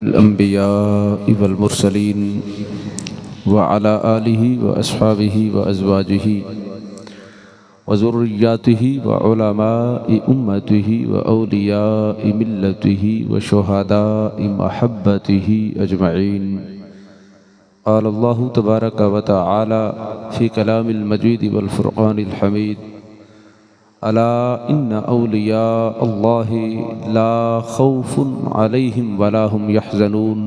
الأنبياء والمرسلين وعلى آله وأصحابه وأزواجه وذرياته وعلماء أمته وأولياء ملته وشهداء محبته أجمعين. قال الله تبارك وتعالى في كلام المجيد والفرقان الحميد: ألا إن أولياء الله لا خوف عليهم ولا هم يحزنون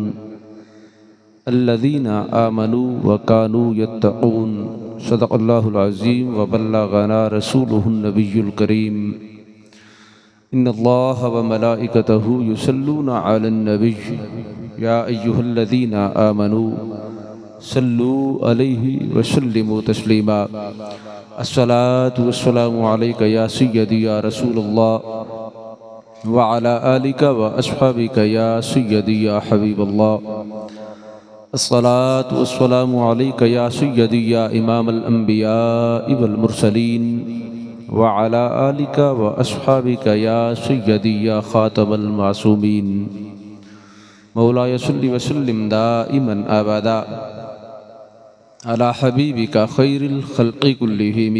الذين آمنوا وكانوا يتقون. صدق الله العظيم وبلغنا رسوله النبي الكريم. إن الله وملائكته يصلون على النبي يا أيها الذين آمنوا صلوا عليه وسلموا تسليما. الصلاة والسلام عليك يا سيدي يا رسول الله وعلى آلك وأصحابك يا سيدي يا حبيب الله. الصلاة والسلام عليك يا سيدي يا إمام الأنبياء والمرسلين وعلى آلك وأصحابك يا سيدي يا خاتم المعصومين. مولاي صل وسلم دائما أبدا على حبيبك خير الخلق كلهم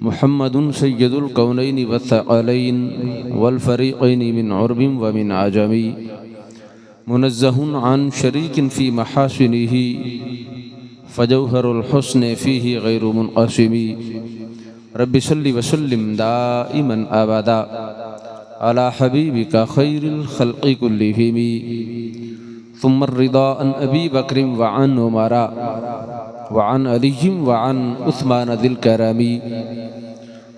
محمد سيد الكونين والثقلين والفريقين من عرب ومن عجم، منزه عن شريك في محاسنه فجوهر الحسن فيه غير منقسم. رب صل وسلم دائما أبدا على حبيبك خير الخلق كلهم. ثم الرضا عن أبي بكر وعن عمر وعن علي وعن عثمان ذي الكرم.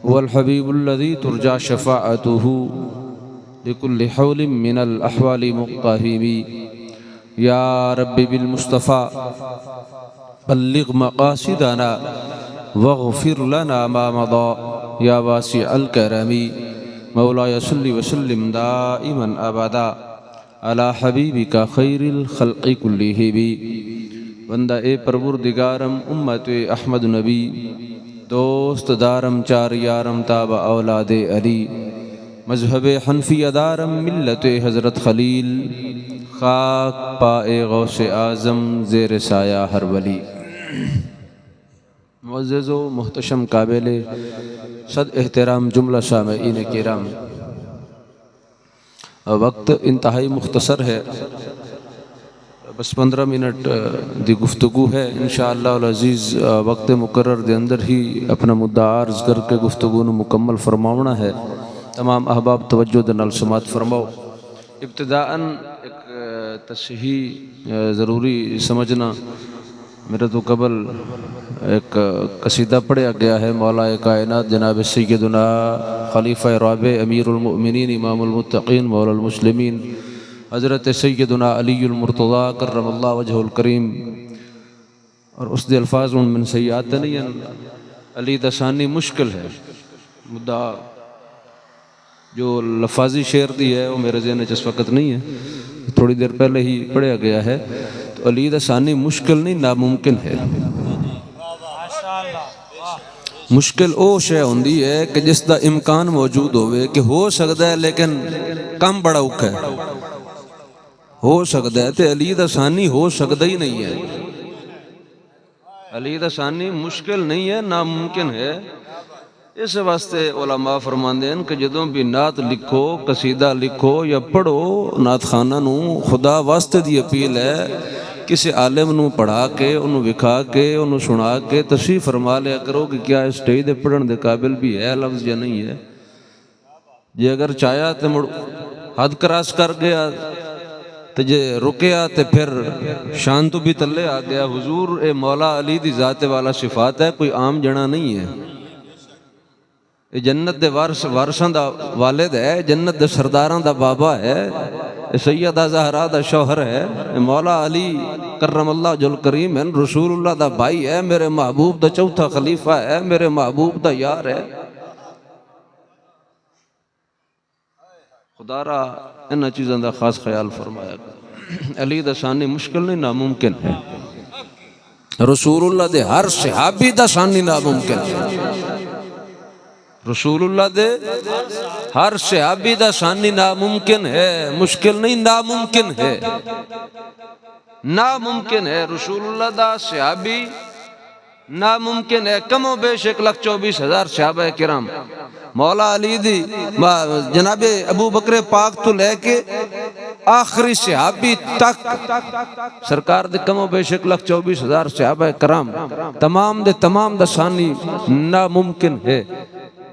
هو الحبيب الذي ترجى شفاعته لكل حول من الأحوال مقتهم. يا رب بالمصطفى بلغ مقاصدنا واغفر لنا ما مضى يا واسع الكرم. مولاي صل وسلم دائما أبدا على حبیبک خیر الخلق کلہ بھی. بندہ اے پروردگارم امت احمد نبی دوست دارم چار یارم تاب اولاد علی مذہب حنفی دارم ملت حضرت خلیل خاک پائے غوث اعظم زیر سایہ ہر ولی. معزز و محتشم قابل صد احترام جملہ سامعین کرام، وقت انتہائی مختصر ہے، بس 15 منٹ دی گفتگو ہے. انشاءاللہ العزیز وقت مقرر دے اندر ہی اپنا مدعا عرض کر کے گفتگو نو مکمل فرماونا ہے. تمام احباب توجہ دے نال سماعت فرماؤ. ابتداءً ایک تصحیح ضروری سمجھنا، میرے تو قبل ایک قصیدہ پڑھا گیا ہے مولا کائنات جناب سیدنا خلیفہ رابع امیر المؤمنین امام المتقین مولا المسلمین حضرت سیدنا علی المرتضیٰ کرم اللہ وجہ الکریم. اور اس دے الفاظ من سیئات نہیں، علی دا ثانی مشکل ہے. مدعا جو لفاظی شعر دی ہے وہ میرے ذہن اس وقت نہیں ہے، تھوڑی دیر پہلے ہی پڑھا گیا ہے. تو علی دا ثانی مشکل نہیں، ناممکن ہے. مشکل او شے ہوندی ہے کہ جس دا امکان موجود ہوئے کہ ہو سکتا ہے لیکن کم بڑا اوکھا ہے، ہو سکتا ہے. تے علی دا ثانی ہو سکتا ہی نہیں ہے. علی دا ثانی مشکل نہیں ہے، ناممکن ہے. اس واسطے علماء فرماندے ہیں کہ جدوں بھی نعت لکھو، قصیدہ لکھو یا پڑھو، نعت خانہ نو خدا واسطے دی اپیل ہے. کسی عالم نو پڑھا کے انہوں وکھا کے انہوں سنا کے تصحیح فرما لیا کرو کہ کیا اسٹیج دے پڑھن دے قابل بھی ہے لفظ یا نہیں ہے. جے اگر چاہیا تے حد کراس کر گیا تے جے رکیا تے پھر شان تو بھی تلے آ گیا. حضور اے مولا علی دی ذات والا صفات ہے، کوئی عام جنا نہیں ہے. اے جنت دے وارثاں دا والد ہے، جنت دے سرداراں دا بابا ہے، سیدہ زہرا دا شوہر ہے. مولا علی کرم اللہ جل کریم ہے، رسول اللہ دا بھائی ہے، میرے محبوب دا چوتھا خلیفہ ہے، میرے محبوب دا یار ہے. خدا را انہاں چیزاں دا خاص خیال فرمایا. علی دا ثانی مشکل نہیں، ناممکن ہے. رسول اللہ دے ہر صحابی دا ثانی ناممکن ہے. رسول اللہ دے ہر صحابی دا ثانی ناممکن ہے، مشکل نہیں، ناممکن ہے، ناممکن ہے رسول اللہ دا صحابی ناممکن ہے۔ کم و بیش 1,24,000 صحابہ کرام، مولا علی دی جناب ابو بکر پاک تو لے کے آخری صحابی تک سرکار دے کم و بیش 1,24,000 صحابہ کرام تمام دے تمام دا ثانی ناممکن ہے۔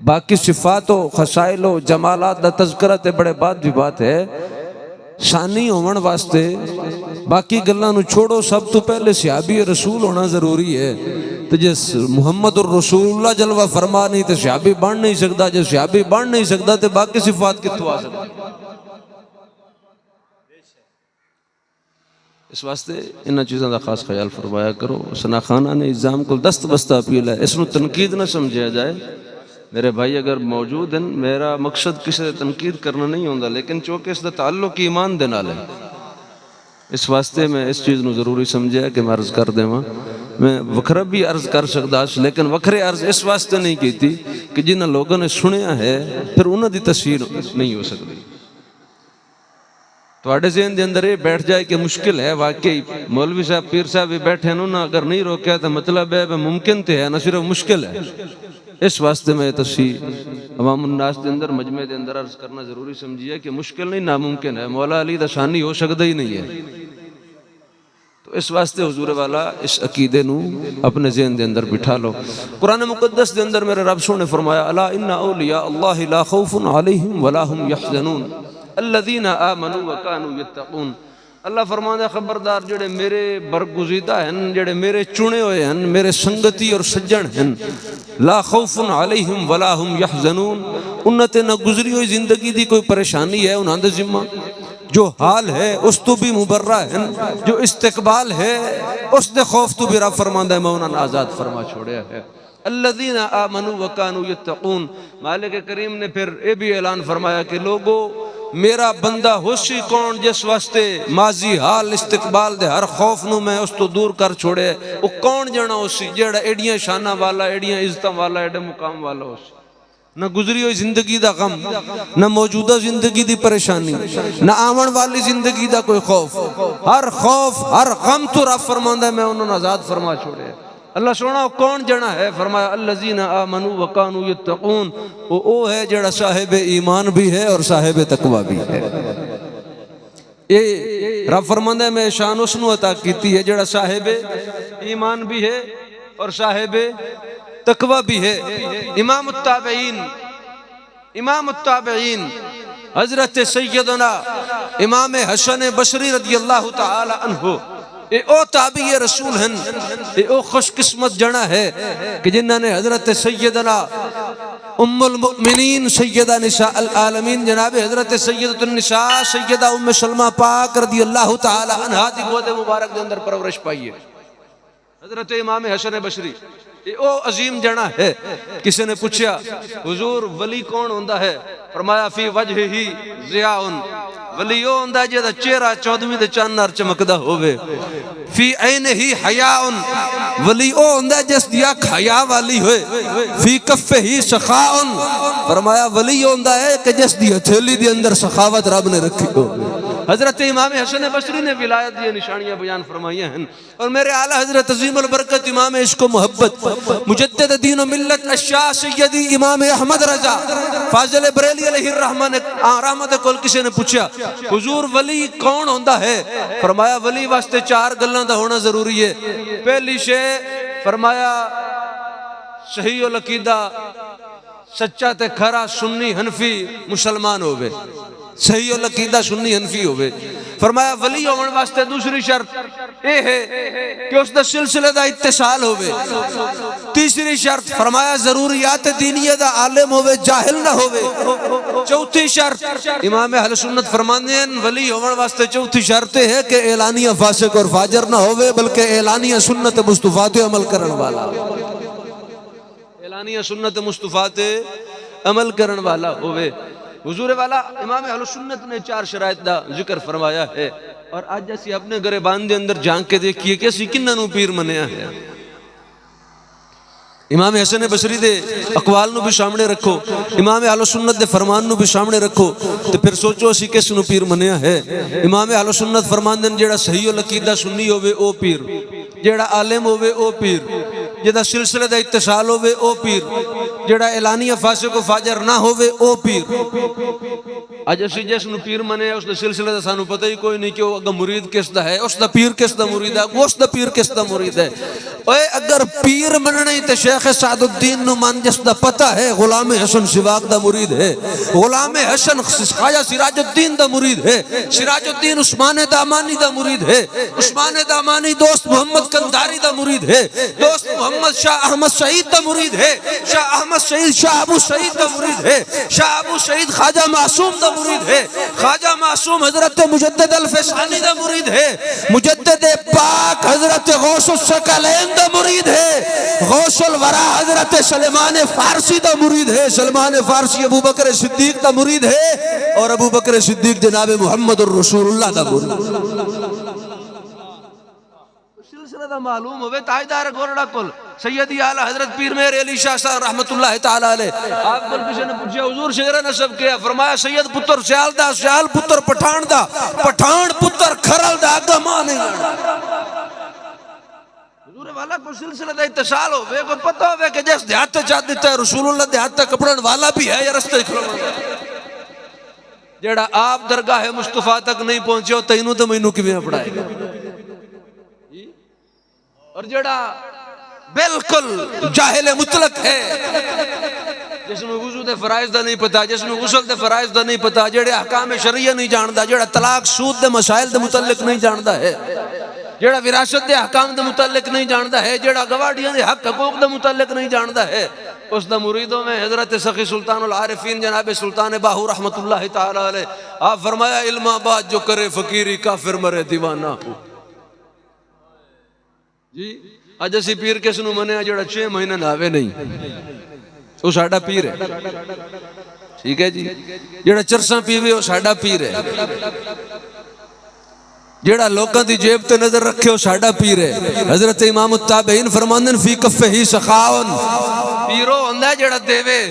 باقی صفات و خصائل و جمالات دا تذکرہ تے بڑے بعد بھی بات ہے، ثانی ہون واسطے باقی گلاں نو چھوڑو، سب تو پہلے صحابی رسول ہونا ضروری ہے۔ تو جس محمد الرسول اللہ جلوہ فرما نہیں تو صحابی بن نہیں سکتا، جس صحابی بن نہیں سکتا تو باقی صفات کتوں آ سکتی۔ اس واسطے انہاں چیزاں دا خاص خیال فرمایا کرو۔ ثنا خانہ نے الزام کو دست بستہ اپیل ہے، اس نو تنقید نہ سمجھا جائے۔ میرے بھائی اگر موجود ہیں، میرا مقصد کسی سے تنقید کرنا نہیں ہوندا، لیکن چونکہ اس دا تعلق ایمان دے نال ہے، اس واسطے میں اس چیز نو ضروری سمجھا کہ میں عرض کر دیواں۔ میں وکھرا بھی عرض کر سکدا، لیکن وکھرے عرض اس واسطے نہیں کیتی کہ جنہاں لوگوں نے سنیا ہے پھر انہاں دی تصویر نہیں ہو سکتی۔ تواڈے ذہن دے اندر یہ بیٹھ جائے کہ مشکل ہے، واقعی مولوی صاحب پیر صاحب بھی بیٹھے ہیں، انہاں اگر نہیں روکیا تو مطلب ہے ممکن تے ہے، نہ صرف مشکل ہے۔ اس واسطے میں تصویر عوام الناس دے اندر مجمع دے اندر عرض کرنا ضروری سمجھیا کہ مشکل نہیں، ناممکن ہے، مولا علی دا ثانی ہو سکتا ہی نہیں ہے۔ تو اس واسطے حضور والا اس عقیدے نو اپنے ذہن دے اندر بٹھا لو۔ قرآن مقدس دے اندر میرے رب سو نے فرمایا الا ان اولیاء اللہ لا خوف علیہم ولا هم یحزنون الذین آمنوا وکانوا یتقون۔ اللہ فرماتا ہے خبردار جڑے میرے برگزیدہ ہیں، جڑے میرے چنے ہوئے ہیں، میرے سنگتی اور سجن ہیں، لا خوف علیہم ولا هم یحزنون، انہاں تے نہ گزری ہوئی زندگی دی کوئی پریشانی ہے انہاں دے ذمہ، جو حال ہے اس تو بھی مبرہ ہے، جو استقبال ہے اس دے خوف تو بھی رب فرماندا ہے میں انہاں نے آزاد فرما چھوڑیا ہے۔ الذین آمنوا وکانوا یتقون۔ مالک کریم نے پھر یہ بھی اعلان فرمایا کہ لوگو میرا بندہ ہوسی کون جس واسطے ماضی حال استقبال دے ہر خوف نو میں اس تو دور کر چھوڑے، وہ کون جنا ہوسی جیڑا ایڈیاں شانہ والا، ایڈیاں عزتاں والا، ایڈے مقام والا ہوسی، نہ گزری ہوئی زندگی دا غم، نہ موجودہ زندگی دی پریشانی، نہ آمن والی زندگی دا کوئی خوف، ہر خوف ہر غم تو رب فرماندا ہے میں انہوں نے آزاد فرما چھوڑے۔ اللہ سونا کون جنا ہے؟ فرمایا الذین آمنوا وکانوا یتقون، وہ ہے جڑا صاحب ایمان بھی ہے اور صاحب تقوی بھی ہے۔ یہ رب فرماندا ہے میں شان اس نو عطا کیتی ہے جڑا صاحب ایمان بھی ہے اور صاحب تقوی بھی ہے۔ امام التابعین حضرت سیدنا امام حسن بصری رضی اللہ تعالی عنہ، اے او تابعی رسول ہیں، اے او خوش قسمت جنا ہے کہ جنہوں نے حضرت سیدنا ام المؤمنین سیدہ نساء العالمین جناب حضرت سیدۃ النساء سیدہ ام سلمہ پاک رضی اللہ تعالی عنہا دی گود مبارک دے اندر پرورش پائی ہے۔ حضرت امام حسن بصری او عظیم جنا ہے۔ کسی نے پوچھا حضور ولی کون ہوندا ہے؟ فرمایا فی وجہ ہی ضیاء، ولی او ہوندا ہے جدا چہرہ 14ویں دے چاند نال چمکدا ہوے۔ فی عین ہی حیاء، ولی او ہوندا ہے جس دی اکھ حیا والی ہوئے۔ فی کف ہی سخاء، فرمایا ولی ہوندا ہے کہ جس دی ہتھیلی دے اندر سخاوت رب نے رکھی ہو۔ حضرت امام حسن بصری نے ولایت دی نشانیاں بیان فرمائی ہیں، اور میرے اعلیٰ حضرت عظیم البرکت امام عشق و محبت مجدد دین و ملت الشاہ سیدی امام احمد رضا فاضل بریلی علیہ الرحمہ نے رحمت کول کسی نے پوچھا حضور ولی کون ہوندا ہے؟ فرمایا ولی واسطے 4 گلاں دا ہونا ضروری ہے۔ پہلی شے فرمایا صحیح العقیدہ، سچا تے کھرا سنی حنفی مسلمان ہوئے، صحیح العقیدہ سنی حنفی ہوئے۔ فرمایا ولی ہون واسطے دوسری شرط اے ہے کہ اس دا سلسلے دا اتصال ہوئے۔ تیسری شرط فرمایا ضروریات دینیہ دا عالم ہوئے، جاہل نہ ہوئے۔ چوتھی شرط امام اہل سنت فرماندے ہیں ولی ہون واسطے چوتھی شرط ہے کہ اعلانیہ فاسق اور فاجر نہ ہوئے بلکہ اعلانیہ سنت مصطفیٰ تے عمل کرن والا، اعلانیہ سنت مصطفیٰ تے عمل کرن والا ہوئے۔ حضور والا امام اہل سنت نے 4 شرائط دا ذکر فرمایا ہے، اور آج اسی اپنے گھرے باندے اندر جھانک کے دیکھئے کہ اسی کنہ نو پیر منیا ہے۔ امام حسن بصری دے اقوال نو بھی سامنے رکھو، امام اہل سنت دے فرمان نو بھی سامنے رکھو، تے پھر سوچو اسی کس نو پیر منیا ہے۔ امام اہل سنت فرماندے نے جیڑا صحیح العقیدہ سنی ہوئے او پیر، جیڑا عالم ہوئے او پیر، جیڑا سلسلہ دا اتصال ہوئے او پیر، جیڑا اعلانیہ فاسق و فاجر نہ ہوئے او پیر۔ اج اسی جس نو پیر منے اس دا سلسلہ دا سانو پتہ ہی کوئی نہیں کہ وہ اگا مرید کس دا ہے، اس دا پیر کس دا مرید ہے، اس دا پیر کس دا مرید ہے۔ اوے اگر پیر مننے تے شیخ سعد الدین نو مان جس دا پتہ ہے غلام حسن سواق دا مرید ہے، غلام حسن خواجہ سراج الدین دا مرید ہے، سراج الدین عثمان دامانی دا مرید ہے، عثمان دامانی دوست محمد کنداری دا مرید ہے، دوست محمد شاہ احمد سعید دا مرید ہے، شاہ احمد سعید شاہ ابو سعید دا مرید ہے، شاہ ابو سعید خواجہ معصوم دا مرید ہے، خواجہ معصوم حضرت مجدد الفسانی دا مرید ہے، مجدد پاک حضرت غوث الثقلین دا مرید ہے، غوث الورا حضرت سلمان فارسی دا مرید ہے، سلمان فارسی ابو بکر صدیق دا مرید ہے، اور ابو بکر صدیق جناب محمد الرسول اللہ دا مرید ہے۔ سلسلہ دا معلوم ہوئے تاجدار گورڑا کل سیدی اعلی حضرت پیر مہر علی شاہ صاحب رحمت اللہ تعالیٰ علیہ، آپ کل کسی نے پوچھا حضور شہرہ نسب کیا، فرمایا سید پتر سیال دا، سیال پتر پٹھان دا، پٹھان پتر کھرل دا، آگا ماں نہیں گانا۔ حضور والا کو سلسلہ دا اتصال ہوئے، کو پتہ ہوئے کہ جیس دیہات چاہت دیتا ہے رسول اللہ دیہات کپڑن والا بھی ہے یا رستے کھلونا ہے، جیڑا آپ درگاہ مصطفیٰ تک نہیں پہنچے ہو تینوں تو مینوں کی میں پڑھائے گا، اور جڑا بالکل جاہل مطلق ہے، جس میں وضو دے فرائض دا نہیں پتا، جس میں غسل دے فرائض دا نہیں پتا، جڑے احکام شرعیہ نہیں جاندا، جڑا طلاق سود دے مسائل دے متعلق نہیں جاندا ہے، جڑا وراثت دے احکام دے متعلق نہیں جاندا ہے، جڑا گواڈیاں دے حق حقوق دے متعلق نہیں جاندا ہے، اس دا مریدوں میں حضرت سخی سلطان العارفین جناب سلطان باہو رحمت اللہ تعالیٰ علیہ، آپ فرمایا علم آباد جو کرے فقیری کافر مرے دیوانہ ہو۔ جی اج اسی پیر کس نو منیا جڑا 6 مہینے ناوے نہیں، وہ ساڈا پیر ہے، ٹھیک ہے جی، جڑا چرساں پیوے وہ ساڈا پیر ہے، جڑا لوکاں دی جیب تے نظر رکھے وہ ساڈا پیر ہے۔ حضرت امام التابعین فرماندن فی کفہ سخاون، پیرو ہوندا ہے جڑا دیوے،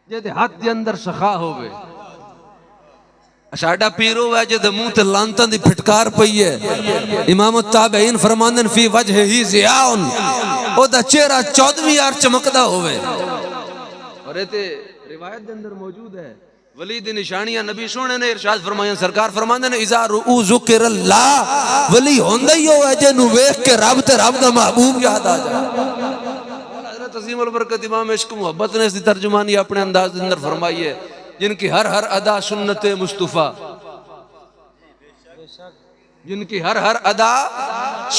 جے ہاتھ دے اندر سخا ہوے، ساڈا پیر ہوئے جے منہ تے لانتاں دی پھٹکار پئی ہے۔ امام التابعین فرماندن فی وجہ ہی ضیاءن، او دا چہرہ 14ویں یار چمکدا ہوئے، اور تے روایت دے اندر موجود ہے ولی دی نشانیاں نبی سونے نے ارشاد فرمایا، سرکار فرماندے نے اذا رؤوا ذکر اللہ، ولی ہوندا ہی ہوئے جے نو ویکھ کے رب تے رب دا محبوب یاد آ جائے۔ حضرت عظیم البرکت امام عشق محبت نے اس دی ترجمانی اپنے انداز دے اندر فرمائی ہے، جن کی ہر ادا سنت مصطفیٰ، جن کی ہر ادا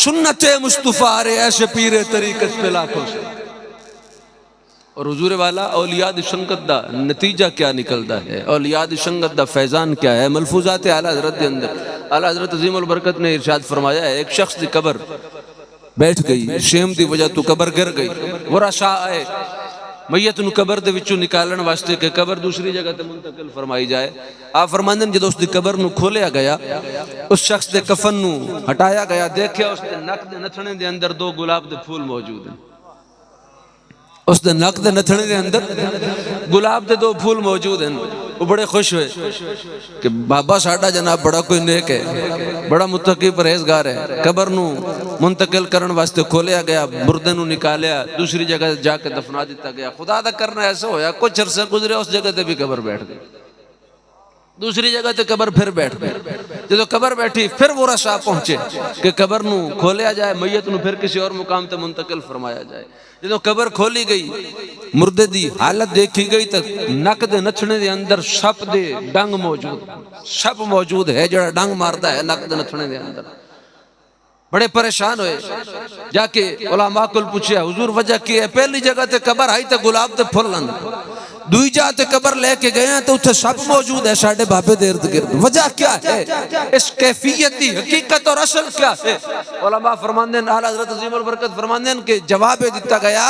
سنت مصطفیٰ، رے ایسے پیر طریقت پہ لاکھوں سے۔ اور حضور والا اولیاء دی سنگت دا نتیجہ کیا نکلتا ہے، اولیاء دی سنگت دا فیضان کیا ہے، ملفوظات اعلیٰ حضرت دے اندر اعلیٰ حضرت عظیم البرکت نے ارشاد فرمایا ہے، ایک شخص دی قبر بیٹھ گئی، شیم دی وجہ تو قبر گر گئی، ورثہ آئے میت نو قبر دے وچوں نکالن واسطے کہ قبر دوسری جگہ تے منتقل فرمائی جائے، آپ فرماندن جدو اس دی قبر نو کھولیا گیا، اس شخص دے کفن نو ہٹایا گیا، دیکھیا اس دے نک دے نتھنے دے اندر 2 گلاب دے پھول موجود ہیں، اس دے نک دے نتھنے دے اندر گلاب دے 2 پھول موجود ہیں۔ وہ بڑے خوش ہوئے کہ بابا ساڈا جناب بڑا کوئی نیک ہے، بڑا متقی پرہیزگار ہے، قبر نو منتقل کرن واسطے کھولیا گیا، بردے نو نکالیا، دوسری جگہ جا کے دفنا دیتا گیا۔ خدا دا کرنا ایسا ہویا کچھ عرصہ گزرے اس جگہ تے بھی قبر بیٹھ گئی، دوسری جگہ تے قبر پھر بیٹھ گئی، جدو قبر بیٹھی پھر وہ رشاہ پہنچے کہ قبر نو کھولیا جائے، میت نو پھر کسی اور مقام تے منتقل فرمایا جائے۔ جدو قبر کھولی گئی، مردے دی حالت دیکھی گئی تو نک دے نتھنے دے اندر سپ دے ڈنگ موجود، سپ موجود ہے جڑا ڈنگ ماردا ہے نک دے نتھنے دے اندر۔ بڑے پریشان ہوئے، جا کے علماء کو پوچھیا حضور وجہ کی ہے؟ پہلی جگہ تے قبر آئی تے گلاب تے پھول لن، دوئی جا تے قبر لے کے گئے ہیں تو اتھے سپ موجود ہے ساڑھے بابے دے ارد گرد، وجہ کیا ہے؟ اس کیفیت دی حقیقت اور اصل کیا ہے؟ علماء فرماندین اعلیٰ حضرت عظیم البرکت فرماندین کہ جواب دیتا گیا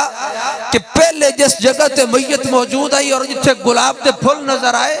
کہ پہلے جس جگہ تے میت موجود آئی اور جتھے گلاب تے پھول نظر آئے،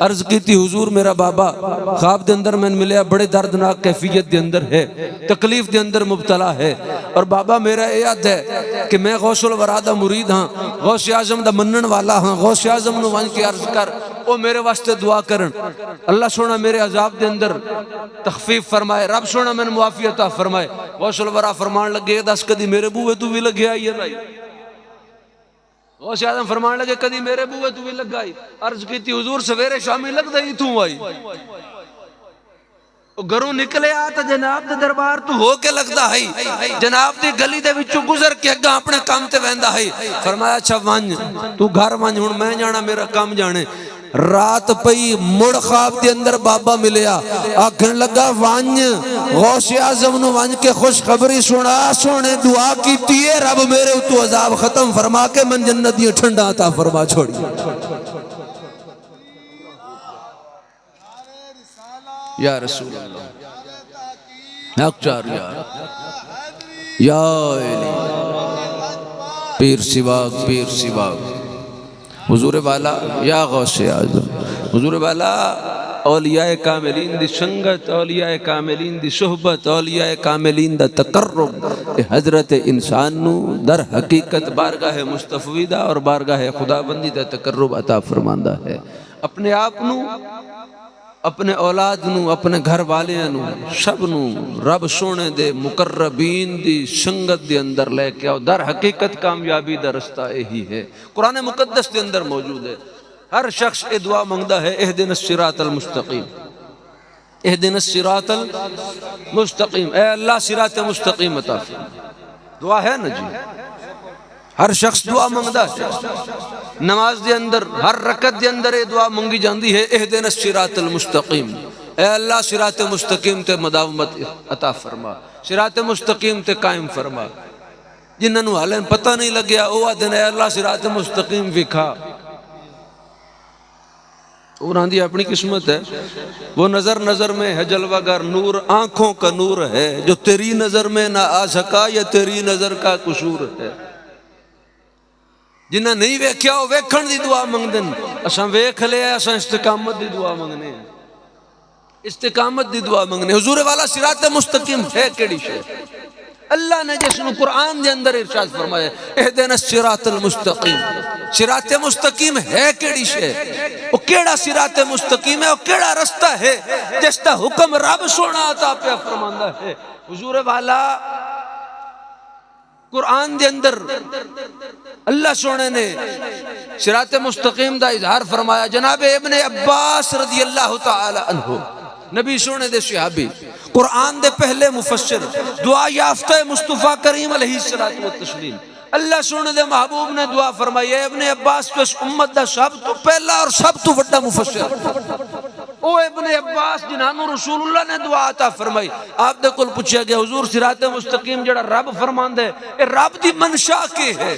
عرض کی تھی حضور میرا بابا خواب دے اندر میں ملیا بڑے دردناک کیفیت دے اندر ہے، تکلیف دے اندر مبتلا ہے، اور بابا میرا یاد ہے کہ میں غوث الورا دا مرید ہاں، غوث اعظم دا منن والا ہاں، غوث اعظم نو وان کے عرض کر او میرے واسطے دعا کرن، اللہ سونا میرے عذاب دے اندر تخفیف فرمائے، رب سونا میں معافی عطا فرمائے۔ غوث الورا فرمان لگے دس کدی میرے بوئے تو بھی لگیا ہی ہے بھائی، غوث اعظم فرمان لگے کدی میرے بوئے تو بھی لگ گئی، عرض کی تھی حضور سویرے شامی لگ دئی تو آئی، گھروں نکلے آتا جناب دے دربار تو ہو کے لگتا ہے، جناب دی گلی دے وچوں گزر کے اگا اپنے کام تے ویندا ہے، فرمایا اچھا وانج تو گھر وانج ہن میں جانا میرا کام جانے۔ رات پئی مڑ خواب دے اندر بابا ملیا، آکھن لگا وانج غوث اعظم نو وانج کے خوشخبری سنا، سونے دعا کیتی ہے رب میرے اتو عذاب ختم فرما کے من جنت دی ٹھنڈا عطا فرما چھوڑی۔ یا رسول اللہ اکچار یا علی پیر سواگ پیر سواگ حضور والا یا غوث اعظم، حضور والا اولیاء کاملین دی سنگت، اولیاء کاملین دی صحبت، اولیاء کاملین دا تقرب حضرت انسان نو در حقیقت بارگاہ مستفیدہ اور بارگاہ خدا بندی دا تقرب عطا فرماندہ ہے۔ اپنے آپ نو، اپنے اولاد نو، اپنے گھر والے نو، سب نو رب سونے دے مقربین دی سنگت دے اندر لے کے آؤ، در حقیقت کامیابی دا رستہ یہی ہے، قرآن مقدس دے اندر موجود ہے۔ ہر شخص اے دعا منگدا ہے اہدنا الصراط المستقیم، اہدنا الصراط المستقیم، اے اللہ صراط مستقیم عطا فرما، دعا ہے نا جی، ہر شخص دعا منگدا ہے۔ نماز دے اندر ہر رکعت دے اندر یہ دعا منگی جاندی ہے اہدنا الصراط المستقیم، اے اللہ صراط مستقیم تے مداومت عطا فرما، صراط مستقیم تے قائم فرما۔ جنہاں نو حالیں پتہ نہیں لگیا او آدھن اے اللہ صراط مستقیم وکھا، انہاں دی اپنی قسمت ہے، وہ نظر نظر میں ہے جلوہ گر نور، آنکھوں کا نور ہے جو تیری نظر میں نہ آ سکا، یہ تیری نظر کا قصور ہے۔ جنہاں نہیں ویکھیا وہ ویکھن دی دعا منگ دن، اساں ویکھ لیا اساں استقامت دی دعا منگنے، استقامت دی دعا منگنے۔ حضور والا صراط مستقیم ہے کیڑی شے؟ اللہ نے جس نو قرآن دے اندر ارشاد فرمایا اہدنا الصراط المستقیم، صراط مستقیم ہے کیڑی شے؟ وہ کیڑا صراط مستقیم ہے، وہ کیڑا رستہ ہے جس دا حکم رب سونا عطا پہ فرماندا ہے۔ حضور والا قرآن دے اندر اللہ سونے نے صراط مستقیم دا اظہار فرمایا۔ جناب ابن عباس رضی اللہ تعالی عنہ، نبی سونے دے صحابی، قرآن دے پہلے مفسر، دعا یافتہ مصطفیٰ کریم علیہ السلام، اللہ سونے دے محبوب نے دعا فرمائی، اے ابن عباس تو اس امت دا سب تو پہلا اور سب تو بڑا مفسر، او ابن عباس جنہانو رسول اللہ نے دعا عطا فرمائی۔ آپ دے کل پوچھا گیا حضور صراط مستقیم جڑا رب فرمان دے، اے رب دی منشا کے ہے،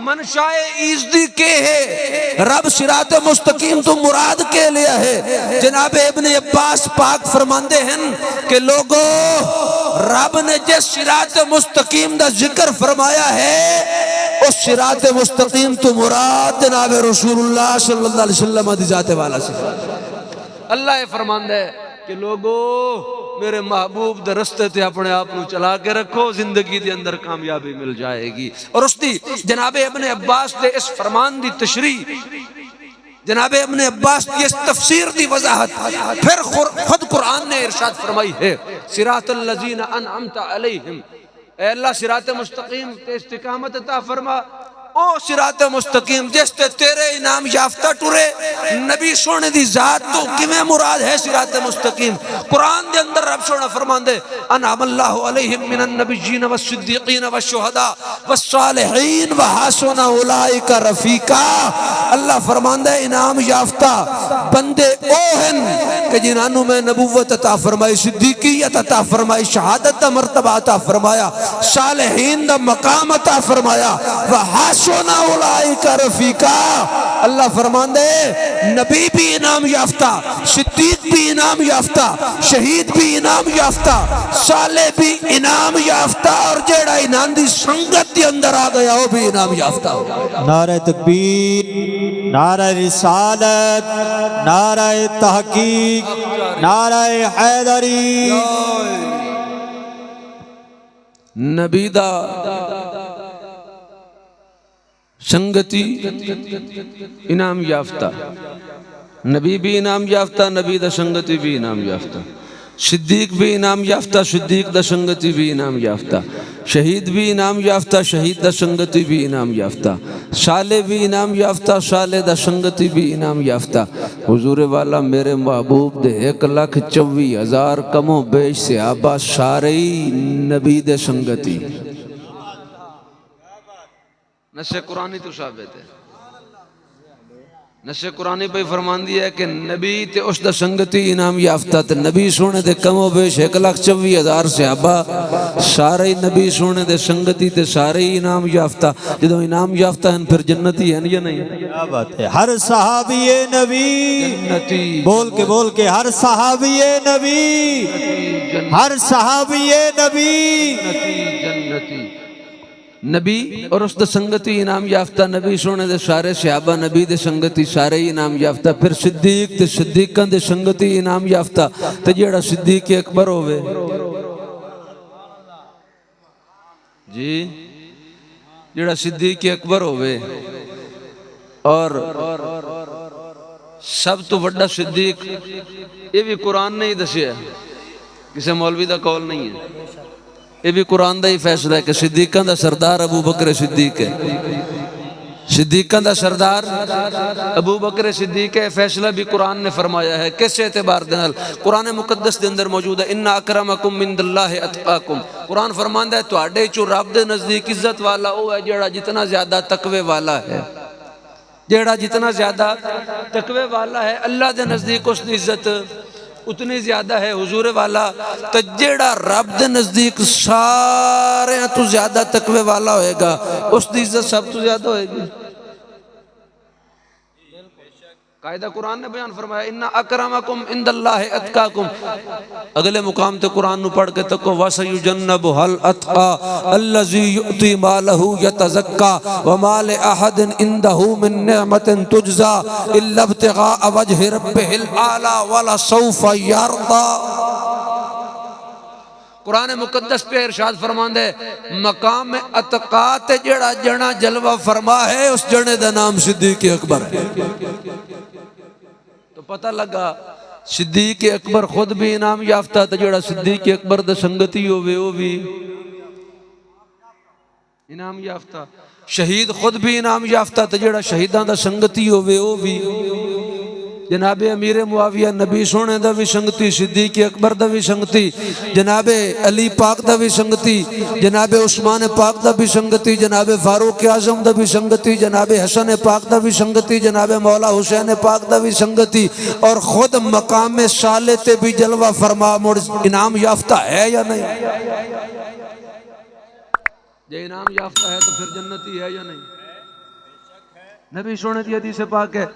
منشاء ایزدی کے ہے، رب صراط مستقیم تو مراد کے لیا ہے۔ جناب ابن عباس پاک فرماندے ہیں کہ لوگو رب نے جس صراط مستقیم دا ذکر فرمایا ہے اس صراط مستقیم تو مراد جناب رسول اللہ صلی اللہ علیہ وسلم دی ذات والا سے اللہ فرماندہ ہے کہ لوگو میرے محبوب دے رستے تے اپنے آپ نو چلا کے رکھو، زندگی دے اندر کامیابی مل جائے گی۔ اور اس دی جناب ابن عباس دے اس فرمان دی تشریح، جناب ابن عباس کی اس تفسیر دی وضاحت پھر خود قرآن نے ارشاد فرمائی ہے، صراط الذین انعمت علیہم، اے اللہ صراط مستقیم تے استقامت عطا فرما، او صراط مستقیم جس تے تیرے انعام یافتہ ٹرے، نبی سونے دی ذات تو کمیں مراد ہے صراط مستقیم؟ قرآن دے اندر رب سونا فرمان دے انعم اللہ علیہم من النبیین والصدیقین والشہداء والصالحین وحسن اولئک رفیقا۔ اللہ فرمان دے انعام یافتہ بندے او ہیں کہ جنہوں میں نبوت عطا فرمائی، صدیقیت عطا فرمائی، شہادت دا مرتبہ عطا فرمایا، صالحین دا مقام عطا فرمایا، وحسن وحسن اولئک رفیقا۔ اللہ فرمان دے نبی بھی انعام یافتہ، صدیق بھی انعام یافتہ، شہید بھی انعام یافتہ، صالح بھی انعام یافتہ، اور جیڑا انعام دی سنگت دی اندر آ گیا وہ بھی انعام یافتہ ہو گیا۔ نعرہ تکبیر، نعرہ رسالت، نعرہ تحقیق، نعرہ حیدری۔ نبی دا سنگتی انعام یافتہ، نبی بھی انعام یافتہ، نبی دا سنگتی بھی انعام یافتہ، صدیق بھی انعام یافتہ، صدیق دا سنگتی بھی انعام یافتہ، شہید بھی انعام یافتہ، شہید دا سنگتی بھی انعام یافتہ، صالح بھی انعام یافتہ، صالح دا سنگتی بھی انعام یافتہ۔ حضور والا میرے محبوب دے 1,24,000 کم و بیش صحابہ سارے نبی دے سنگتی۔ نص قرآنی تو ثابت ہے، نص قرآنی پہ فرمان دیا ہے کہ نبی تے اس دا سنگتی انعام یافتہ، تے نبی سونے دے کم و بیش 1,24,000 صحابہ سارے نبی سونے دے سنگتی تے سارے انعام یافتہ۔ جدو انعام یافتہ ہیں پھر جنتی ہیں یا نہیں؟ کیا بات ہے، ہر صحابی نبی، جنتی، بول کے ہر صحابی نبی، ہر صحابی نبی، جنتی نبی اور اس دا سنگتی انعام یافتہ، نبی سونے دے سارے صحابہ نبی دے سنگتی سارے انعام یافتہ، پھر صدیق تے صدیقاں دے سنگتی انعام یافتہ، تے جیڑا صدیق اکبر ہوئے جی، جیڑا صدیق اکبر ہوئے اور سب تو بڑا صدیق، یہ بھی قرآن نے ہی دسیا ہے، کسی مولوی دا قول نہیں ہے، یہ بھی قرآن دا ہی فیصلہ ہے کہ صدیقاں دا سردار ابو بکر صدیق ہے، صدیقاں دا سردار ابو بکر صدیق ہے۔ فیصلہ بھی قرآن نے فرمایا ہے، کس اعتبار دے نال؟ قرآن مقدس دے اندر موجود ہے، ان اکرمکم عند اللہ اتقاکم۔ قرآن فرماندا ہے تواڈے چوں رب دے نزدیک عزت والا وہ ہے جیڑا جتنا زیادہ تقوی والا ہے، جیڑا جتنا زیادہ تقوی والا ہے اللہ دے نزدیک اس دی عزت اتنی زیادہ ہے۔ حضور والا تو جیڑا رب دے نزدیک سارے تو زیادہ تقوی والا ہوئے گا اس دی عزت سب تو زیادہ ہوئے گی۔ قاعدہ قرآن نے بیان فرمایا ان اکرمکم عند اللہ اتقاکم۔ اگلے مقام تے قرآن نو پڑھ کے تکو وَسَيُجَنَّبُهَا الْأَتْقَى الَّذِي يُؤْتِي مَالَهُ يَتَزَكَّى وَمَا لِأَحَدٍ عِندَهُ مِن نِعْمَةٍ تُجْزَى إِلَّا ابْتِغَاءَ وَجْهِ رَبِّهِ الْأَعْلَى وَلَسَوْفَ يَرْضَى۔ قرآن مقدس پہ ارشاد فرماندے مقام اتقا تے جڑا جنا جلوہ فرما ہے اس جنے دا نام صدیق اکبر ہے۔ تو پتہ لگا صدیق اکبر خود بھی انعام یافتہ تھا، جڑا صدیق اکبر دا سنگتی ہوئے وہ بھی انعام یافتہ، شہید خود بھی انعام یافتہ تھا، جڑا شہیدان دا سنگتی ہوئے وہ بھی، جناب امیر معاویہ نبی سونے دا بھی سنگتی، صدیق اکبر دا بھی سنگتی، جناب علی پاک دا بھی سنگتی، جناب عثمان پاک دا بھی سنگتی، جناب فاروق اعظم دا بھی سنگتی، جناب حسن پاک دا بھی سنگتی، جناب مولا حسین پاک دا بھی سنگتی، اور خود مقام صالح تے بھی جلوہ فرما مڑ انعام یافتہ ہے یا نہیں؟ جے انعام یافتہ ہے تو پھر جنتی ہے یا نہیں؟ نبی سونے دی حدیث پاک ہے،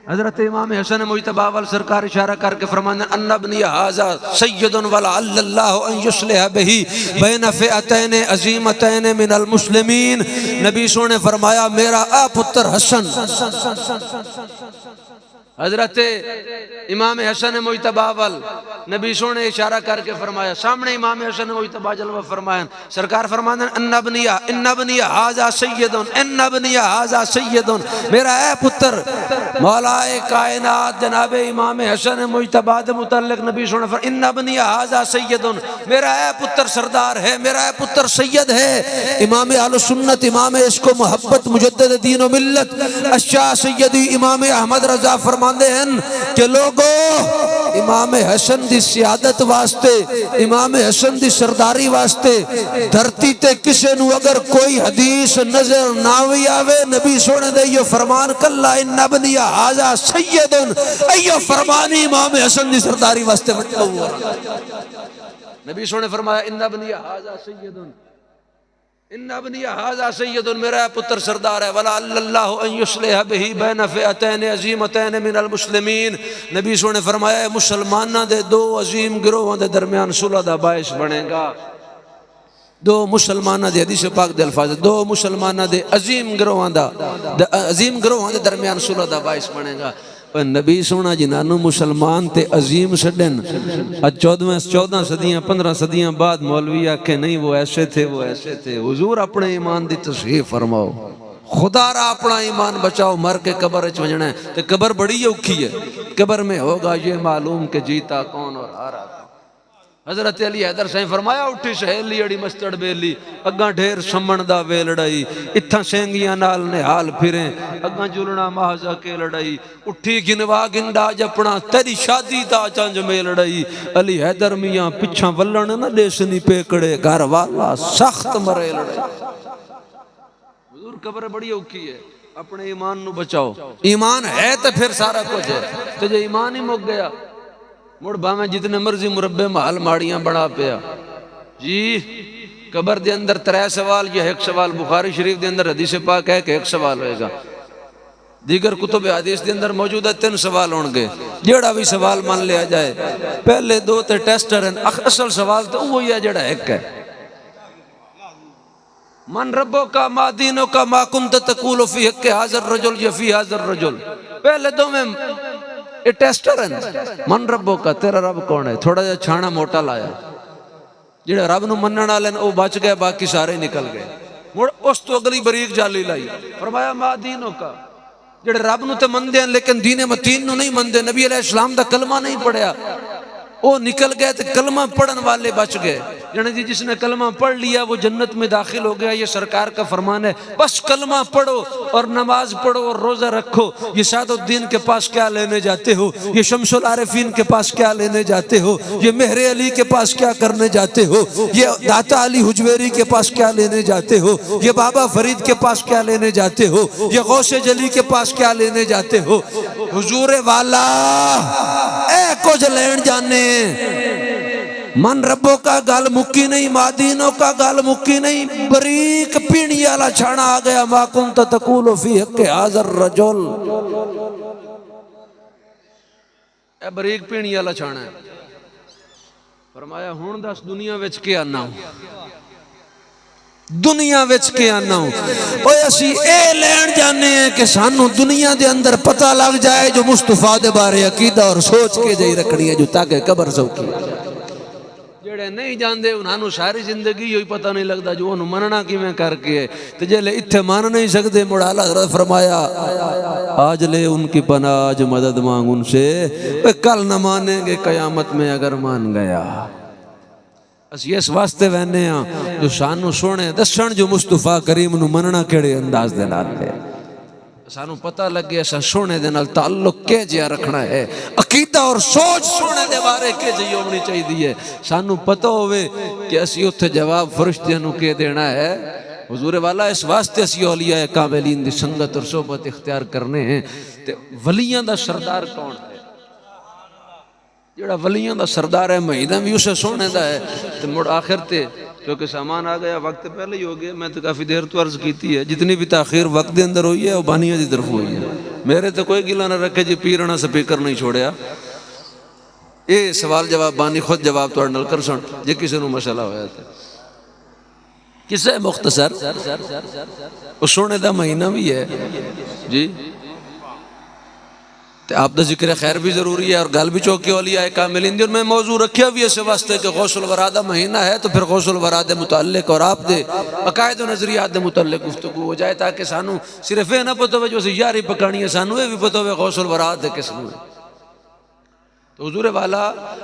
حضرت امام حسن مجتبی وال سرکار اشارہ کر کے فرمانے ان ابنی ھذا سید ولعل اللہ ان یصلح بہ بین فئتین عظیمتین من المسلمین۔ نبی سونے فرمایا میرا پتر حسن، حضرت امام حسن مجتبی وال نبی سونے اشارہ کر کے فرمایا، سامنے امام حسن مجتبی جلوہ فرمایا، سرکار فرمانے ان ابنی ھذا سید، ان ابنی ھذا سید، میرا اے پتر مولا کائنات جناب امام حسن مجتبی دے متعلق نبی سونے فرمایا ان ابنی ھذا سید، میرا اے پتر سردار ہے، میرا اے پتر سید ہے۔ امام اہل سنت، امام عشق و محبت، مجدد دین و ملت الشاہ سیدی امام احمد رضا فرماندے ہیں کہ لوگوں امام حسن دی سیادت واسطے، امام حسن دی سرداری واسطے دھرتی تے کسے نو اگر کوئی حدیث نظر ناوی آوے نبی سونے دے یہ فرمان کلا ان ابنی ھذا سید، ایو فرمانی امام حسن دی سرداری واسطے بٹھا ہوا۔ نبی سونے فرمایا ان ابنی ھذا سید، ان ابنی ھذا سید، میرا پتر سردار ہے، ولعل اللہ ان یصلح بہ بین فئتین عظیمتین من المسلمین، نبی سونے فرمایا مسلماناں دے دو عظیم گروہاں دے درمیان صلح دا باعث بنے گا. دو مسلماناں دے، حدیث پاک دے الفاظ، دو مسلماناں دے عظیم گروہاں دے درمیان صلح دا باعث بنے گا. پر نبی سونا جنانو مسلمان تے عظیم سڈن، 14 صدیاں 15 صدیاں بعد مولوی آکھے نہیں وہ ایسے تھے وہ ایسے تھے. حضور اپنے ایمان دی تصحیح فرماؤ، خدا را اپنا ایمان بچاؤ. مر کے قبر وچ وجنا ہے تے قبر بڑی اوکھی ہے، قبر میں ہوگا یہ معلوم کہ جیتا کون اور ہارا کون. حضرت علی حیدر سائیں فرمایا اٹھی سہیلی اڑی مستڑ بیلی، اگاں ڈھیر سمن دا وے لڑائی، اتھاں سینگیاں نال نہال پھریں، اگاں جلنا محض کے لڑائی، اٹھی گنوا گنڈا جپنا تیری شادی دا چنج میں لڑائی. علی حیدر میاں پچھاں ولن نہ دیسنی پیکڑے، گھر والا سخت مرے لڑائی. حضور قبر بڑی اوکھی ہے، اپنے ایمان نو بچاؤ. ایمان ہے تو پھر سارا کچھ ہے، تو جو ایمان ہی مک گیا مڑ باویں جتنے مرضی مربع محل ماڑیاں بڑا پیا. جی قبر دے اندر 3 سوال یا 1 سوال، بخاری شریف دے اندر حدیث پاک ہے کہ 1 سوال ہوئے گا، دیگر کتب حدیث دے اندر موجود ہے 3 سوال ہون گے. جیڑا بھی سوال مان لیا جائے، پہلے 2 تے ٹیسٹر ہیں، اصل سوال تو وہی ہے جیڑا 1 ہے. من ربو کا ما دینو کا ما کنت تقول فی حق حاضر رجل یا فی حاضر رجل. پہلے 2 میں یہ ٹیسٹر ہیں. من ربو کا، تیرا رب کون ہے؟ تھوڑا جا چھانا موٹا لایا، جڑے رب نو منن والے او بچ گئے، باقی سارے نکل گئے. مڑ اس تو اگلی بریک جالی لائی، فرمایا ما دینو کا، جڑے رب نو تے مندے ہیں لیکن دین متین نو نہیں مندے، نبی علیہ السلام دا کلمہ نہیں پڑھیا، وہ نکل گئے تو کلمہ پڑھن والے بچ گئے. یعنی جس نے کلمہ پڑھ لیا وہ جنت میں داخل ہو گیا. یہ سرکار کا فرمان ہے، بس کلمہ پڑھو اور نماز پڑھو اور روزہ رکھو. یہ سعد الدین کے پاس کیا لینے جاتے ہو؟ یہ شمس العارفین کے پاس کیا لینے جاتے ہو؟ یہ مہر علی کے پاس کیا کرنے جاتے ہو؟ یہ داتا علی حجویری کے پاس کیا لینے جاتے ہو؟ یہ بابا فرید کے پاس کیا لینے جاتے ہو؟ یہ غوث جلی کے پاس کیا لینے جاتے ہو؟ حضور والا اے کچھ لین جانے. من ربوں کا گل مکی نہیں، مادینوں کا گل مکی نہیں، بریک پینی والا چھانا آ گیا. ما کنت تقول فی حق حاضر رجل، اے بریک پینی والا چھانا ہے. فرمایا ہون دس دنیا وچ کے آنا ہوں، دنیا وچ کے آنا ہوں. اوے اسی اے لین جانے ہیں کہ سانو دنیا دے اندر پتہ لگ جائے جو مصطفیٰ دے بارے عقیدہ اور سوچ کے جائی رکھنی ہے، جو تاکہ قبر سوکھی ہو جائے. جڑے نہیں جاندے انہوں ساری زندگی ہوئی پتہ نہیں لگتا جو انہوں مننا کی میں کر کے ہے. تو جے لے اتھے مان نہیں سکتے، مڑا اللہ حضرت فرمایا آج لے ان کی پناہ، آج مدد مانگ ان سے، کل نہ مانیں گے قیامت میں اگر مان گیا. اسی اس واسطے وہنے ہاں جو سانو سونے دسن جو مصطفیٰ کریم نو مننا کیڑے انداز دے نال ہے. سانو پتہ لگے ایسا سونے دے نال تعلق کے جیا رکھنا ہے، عقیدہ اور سوچ سونے دے بارے کے جی ہونی چاہیے دیئے. سانو پتہ ہوئے کہ اسی اتھے جواب فرشتیاں نو کے دینا ہے. حضور والا اس واسطے اسی اولیاء کاملین دی سنگت اور صحبت اختیار کرنے ہیں. تے ولیاں دا سردار کون ہے؟ جڑا ولیاں دا سردار ہے مہینہ بھی اسے سونے دا ہے. تے مڑ آخر تے کیونکہ سامان آ گیا، وقت پہلے ہی ہو گیا، میں تو کافی دیر تو عرض کیتی ہے. جتنی بھی تاخیر وقت دے اندر ہوئی ہے وہ بانیہ دی طرف ہوئی ہے. میرے تو کوئی گلہ نہ رکھے جی پیرنا سپیکر نہیں چھوڑیا. یہ سوال جواب بانی خود جواب تو اڑنل کر سن جے کسی نو مسئلہ ہویا تھا. قصہ مختصر، وہ سونے دا مہینہ بھی ہے جی، آپ دا ذکر خیر بھی ضروری ہے اور گل بھی چوکی اولیاء کاملین دی. اور میں موضوع رکھیا بھی اس واسطے کہ غوث الورا دا مہینہ ہے تو پھر غوث الورا دے متعلق اور آپ دے عقائد و نظریات دے متعلق گفتگو ہو جائے، تاکہ سانو صرف یہ نہ پتہ ہو جو اسی یاری پکانی ہے، سانو یہ بھی پتہ ہو غوث الورا دے کس نو ہے. تو حضور والا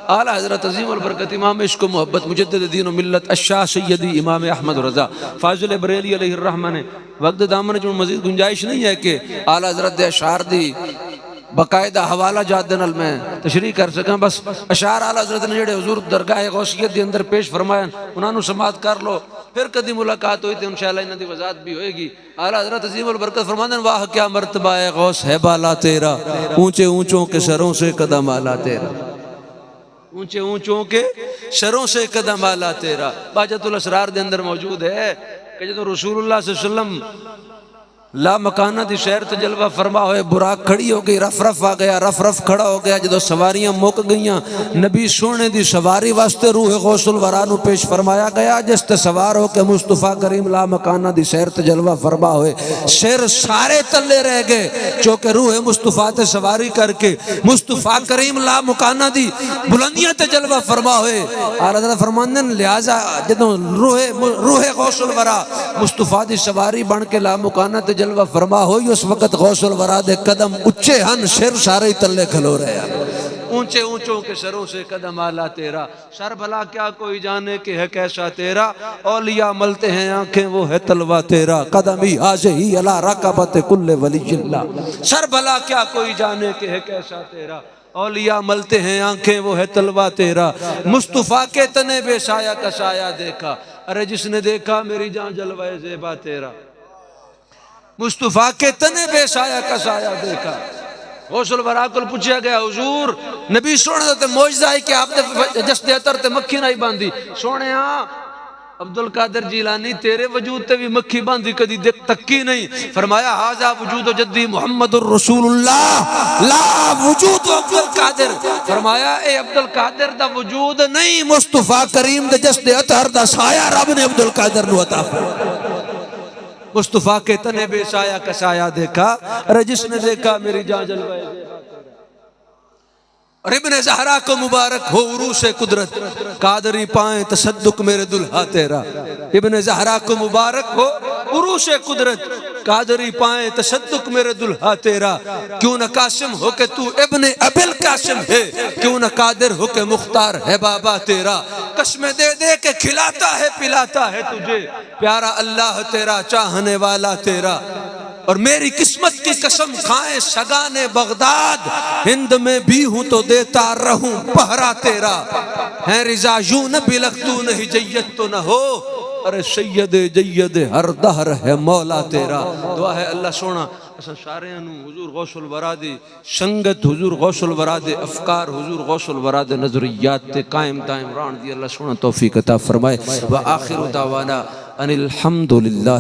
اعلیٰ حضرت عظیم البرکت امام عشق و محبت مجدد دین و ملت الشاہ سیدی امام احمد رضا فاضل بریلی علیہ الرحمہ نے وقت دامن جو مزید گنجائش نہیں ہے کہ اعلیٰ حضرت دے اشعار دی باقاعدہ حوالہ جات دنال میں تشریح کر سکاں. بس اشعار اعلیٰ حضرت نے جڑے حضور درگاہ غوثیت دے اندر پیش فرمایا انہاں نو سماعت کر لو، پھر کدی ملاقات ہوئی تو انشاءاللہ انہاں دی وضاحت بھی ہوئے گی. اعلیٰ حضرت عظیم البرکت فرماتے ہیں واہ کیا مرتبہ ہے غوث ہے بالا تیرا، اونچے اونچوں کے سروں سے قدم آلا تیرا، اونچے اونچوں کے سروں سے قدم آلا تیرا. باجت الاسرار دے اندر موجود ہے کہ جدو رسول اللہ صلی اللہ علیہ وسلم لا مکانہ دی شہر تے جلوہ فرما ہوئے، براق کھڑی ہو گئی، رف رف آ گیا، رف رف کھڑا ہو گیا، جدو سواریاں مک گئیاں، نبی سونے دی سواری واسطے روح غوث الورا نو پیش فرمایا گیا، جس تے سوار ہو کے مصطفیٰ کریم لا مکانہ دی شہر تے جلوہ فرما ہوئے، سر سارے تلے رہ گئے، چونکہ روح مصطفیٰ تے سواری کر کے مصطفیٰ کریم لا مکانہ دی بلندیاں تے جلوہ فرما ہوئے۔ اعلیٰ حضرت فرماندے ہیں لہٰذا جدو روح غوث الورا مصطفیٰ دی سواری بن کے لا مکانہ تے جلوہ فرما ہوئی، اس وقت غوث الورا دے قدم اچھے ہن، سر سارے تلے کھلو رہے ہیں، اونچے اونچوں کے سروں سے قدم آلہ تیرا، سر بھلا کیا کوئی جانے کہ ہے کیسا تیرا، اولیاء ملتے ہیں آنکھیں وہ ہے تلوہ تیرا، قدمی آجے ہی علا رکبت کل ولی اللہ، سر بھلا کیا کوئی جانے کہ ہے کیسا تیرا، اولیاء ملتے ہیں آنکھیں وہ ہے تلوہ تیرا، مصطفیٰ کے تنے بے سایہ کا سایہ دیکھا، ارے جس نے دیکھا میری جان جلوہ زیبا تیرا، مصطفیٰ کے تنے بے سایہ کا سایہ دیکھا۔ غوث الورا کو پوچھا گیا حضور نبی سونے تے معجزہ ہے کہ آپ نے جس دے عطر تے مکھی نہیں باندھی، سونے ہاں عبدالقادر جیلانی تیرے وجود تے بھی مکھی باندھی کدی تکی نہیں، فرمایا ھذا وجود جدی محمد الرسول اللہ لا وجود عبدالقادر، فرمایا اے عبدالقادر دا وجود نہیں، مصطفیٰ کریم دے جس دے عطر دا سایہ رب نے عبدالقادر نو عطا فرمایا۔ مصطفیٰ کے تنے بے سایہ کا سایہ دیکھا، ارے جس نے دیکھا میری جان جلوہ زیبا تیرا، اور ابن زہرا کو مبارک ہو عروس قدرت، قادری پائیں تصدق میرے دلہا تیرا، ابن زہرا کو مبارک ہو عروس قدرت، قادری پائیں تصدق میرے دلہا تیرا، کیوں نہ قاسم ہو کہ تو ابن ابل قاسم ہے، کیوں نہ قادر ہو کہ مختار ہے بابا تیرا، قسمیں دے دے کے کھلاتا ہے پلاتا ہے تجھے، پیارا اللہ تیرا چاہنے والا تیرا، اور میری قسمت کی قسم کھائیں سگان بغداد، ہند میں بھی ہوں تو دیتا رہوں پہرا تیرا، ہے رضا یوں نہ بلک تو نہیں جید تو نہ ہو، ارے سید جید ہر دہر ہے مولا تیرا۔ دعا ہے اللہ سونا اساں سارے نو حضور غوث الورا دی سنگت، حضور غوث الورا دے افکار، حضور غوث الورا دے نظریات تے قائم دائم ران دی اللہ سونا توفیق عطا فرمائے۔ وآخر دعوانا ان الحمدللہ۔